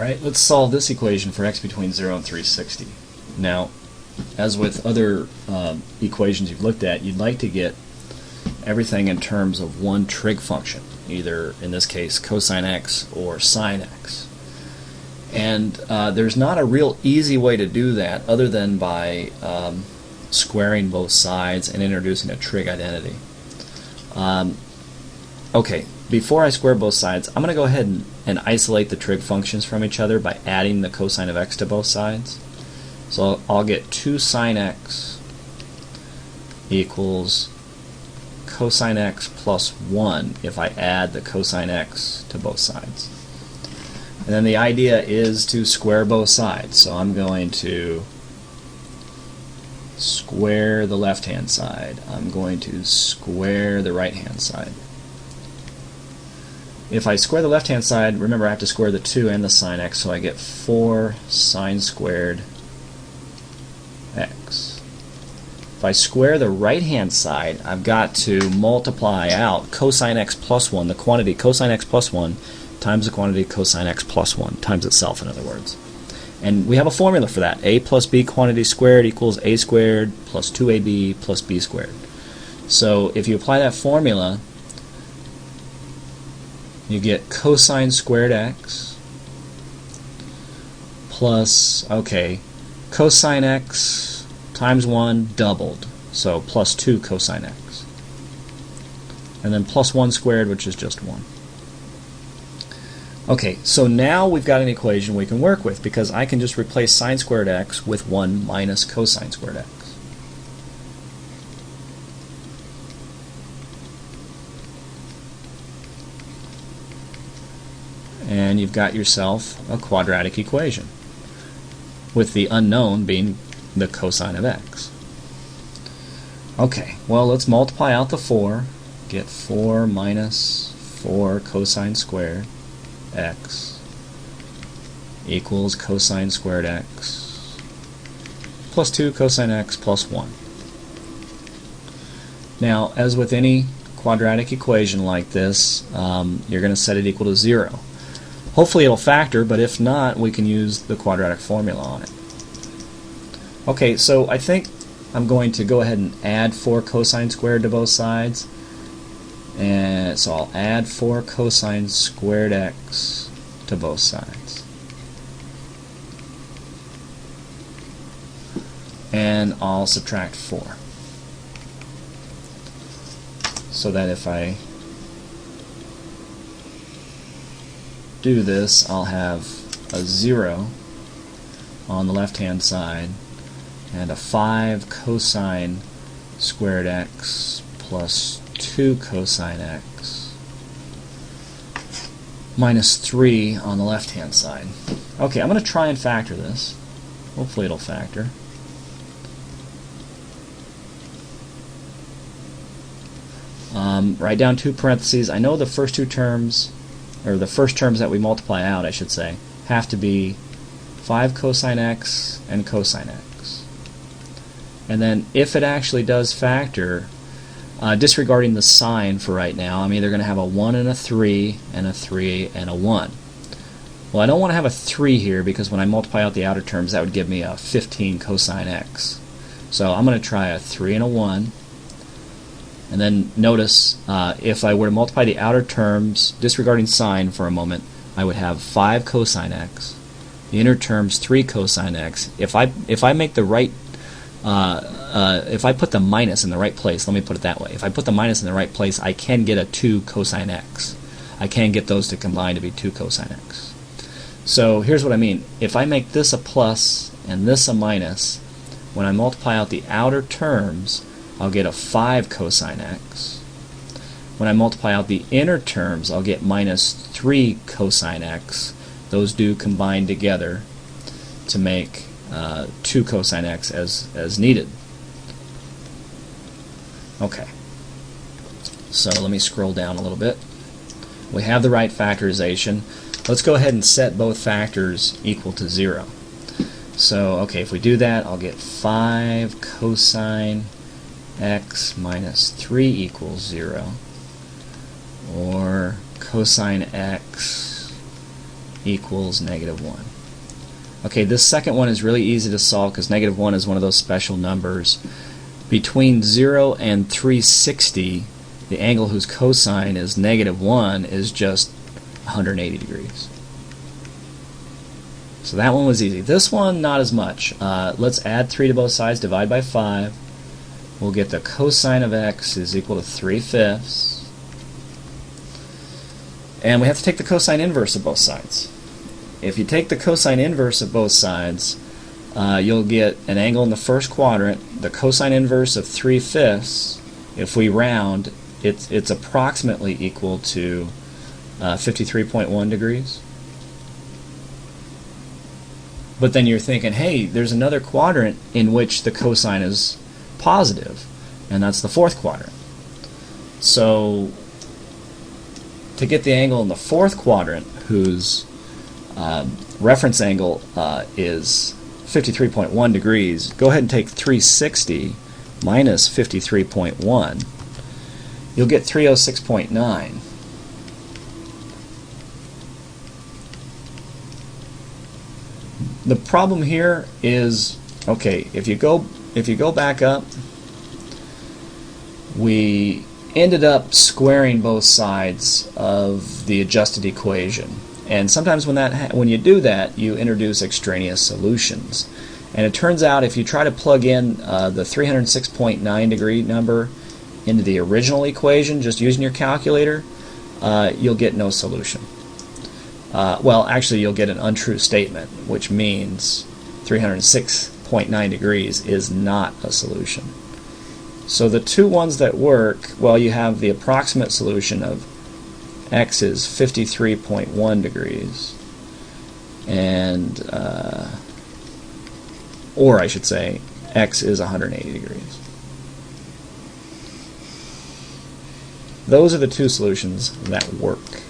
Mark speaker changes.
Speaker 1: Alright, let's solve this equation for x between 0 and 360. Now, as with other equations you've looked at, you'd like to get everything in terms of one trig function, either, in this case, cosine x or sine x. And there's not a real easy way to do that other than by squaring both sides and introducing a trig identity. Okay, before I square both sides, I'm going to go ahead and isolate the trig functions from each other by adding the cosine of x to both sides. So I'll get 2 sine x equals cosine x plus 1 if I add the cosine x to both sides. And then the idea is to square both sides. So I'm going to square the left-hand side. I'm going to square the right-hand side. If I square the left-hand side, remember I have to square the 2 and the sine x, so I get 4 sine squared x. If I square the right-hand side, I've got to multiply out cosine x plus 1, the quantity cosine x plus 1, times the quantity cosine x plus 1, times itself, in other words. And we have a formula for that. A plus b quantity squared equals a squared plus 2ab plus b squared. So if you apply that formula, you get cosine squared x plus, okay, cosine x times 1 doubled, so plus 2 cosine x. And then plus 1 squared, which is just 1. Okay, so now we've got an equation we can work with, because I can just replace sine squared x with 1 minus cosine squared x. And you've got yourself a quadratic equation, with the unknown being the cosine of x. Okay, well, let's multiply out the 4, get 4 minus 4 cosine squared x equals cosine squared x plus 2 cosine x plus 1. Now, as with any quadratic equation like this, you're going to set it equal to 0. Hopefully it'll factor, but if not, we can use the quadratic formula on it. Okay, so I think I'm going to go ahead and add 4 cosine squared to both sides. And so I'll add 4 cosine squared x to both sides. And I'll subtract 4. So that if I do this, I'll have a 0 on the left-hand side and a 5 cosine squared x plus 2 cosine x minus 3 on the left-hand side. Okay, I'm going to try and factor this. Hopefully it'll factor. Write down 2 parentheses. I know the first 2 terms, or the first terms that we multiply out, I should say, have to be 5 cosine x and cosine x. And then if it actually does factor, disregarding the sign for right now, I'm either going to have a 1 and a 3 and a 3 and a 1. Well, I don't want to have a 3 here, because when I multiply out the outer terms, that would give me a 15 cosine x. So I'm going to try a 3 and a 1. And then notice, if I were to multiply the outer terms, disregarding sign for a moment, I would have 5 cosine x. The inner terms 3 cosine x. If I make the right, if I put the minus in the right place, let me put it that way. If I put the minus in the right place, I can get a 2 cosine x. I can get those to combine to be 2 cosine x. So here's what I mean. If I make this a plus and this a minus, when I multiply out the outer terms, I'll get a 5 cosine x. When I multiply out the inner terms, I'll get minus 3 cosine x. Those do combine together to make 2 cosine x as needed. Okay, so let me scroll down a little bit. We have the right factorization. Let's go ahead and set both factors equal to 0. So, okay, if we do that, I'll get 5 cosine x minus 3 equals 0, or cosine x equals -1. Okay, this second one is really easy to solve because -1 is one of those special numbers. Between 0 and 360, the angle whose cosine is -1 is just 180 degrees. So that one was easy. This one, not as much. Let's add 3 to both sides, divide by 5. We'll get the cosine of x is equal to 3/5. And we have to take the cosine inverse of both sides. If you take the cosine inverse of both sides, you'll get an angle in the first quadrant. The cosine inverse of 3/5, if we round, it's approximately equal to 53.1 degrees. But then you're thinking, hey, there's another quadrant in which the cosine is positive, and that's the fourth quadrant. So to get the angle in the fourth quadrant, whose reference angle is 53.1 degrees, go ahead and take 360 minus 53.1. You'll get 306.9. The problem here is, okay, if you go back up, we ended up squaring both sides of the adjusted equation. And sometimes when you do that, you introduce extraneous solutions. And it turns out if you try to plug in the 306.9 degree number into the original equation, just using your calculator, you'll get no solution. Well, actually, you'll get an untrue statement, which means 306.9 degrees is not a solution. So the two ones that work, well, you have the approximate solution of x is 53.1 degrees, and or I should say, x is 180 degrees. Those are the two solutions that work.